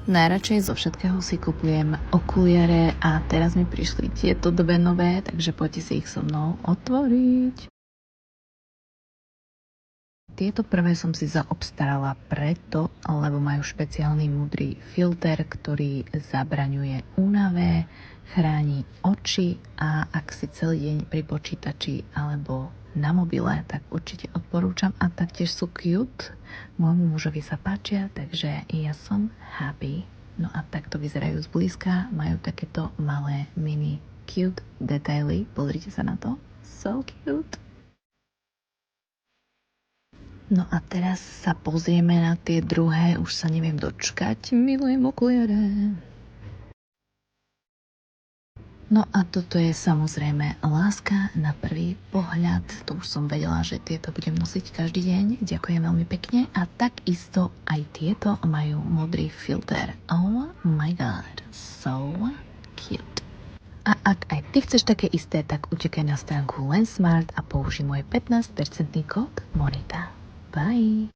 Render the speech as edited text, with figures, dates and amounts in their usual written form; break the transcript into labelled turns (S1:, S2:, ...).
S1: Najradšej zo všetkého si kupujem okuliare a teraz mi prišli tieto dve nové, takže poďte si ich so mnou otvoriť. Tieto prvé som si zaobstarala preto, lebo majú špeciálny múdry filter, ktorý zabraňuje únave, chráni oči a ak si celý deň pri počítači alebo na mobile, tak určite odporúčam a taktiež sú cute. Môjmu mužovi sa páčia, takže ja som happy. No a takto vyzerajú zblízka, majú takéto malé mini cute detaily. Pozrite sa na to. So cute. No a teraz sa pozrieme na tie druhé, už sa neviem dočkať. Milujem okuliare. No a toto je samozrejme láska na prvý pohľad. To už som vedela, že tieto budem nosiť každý deň. Ďakujem veľmi pekne. A takisto aj tieto majú modrý filter. Oh my god, so cute. A ak aj ty chceš také isté, tak utekaj na stránku Lensmart a použij môj 15% kód MONITA. Bye!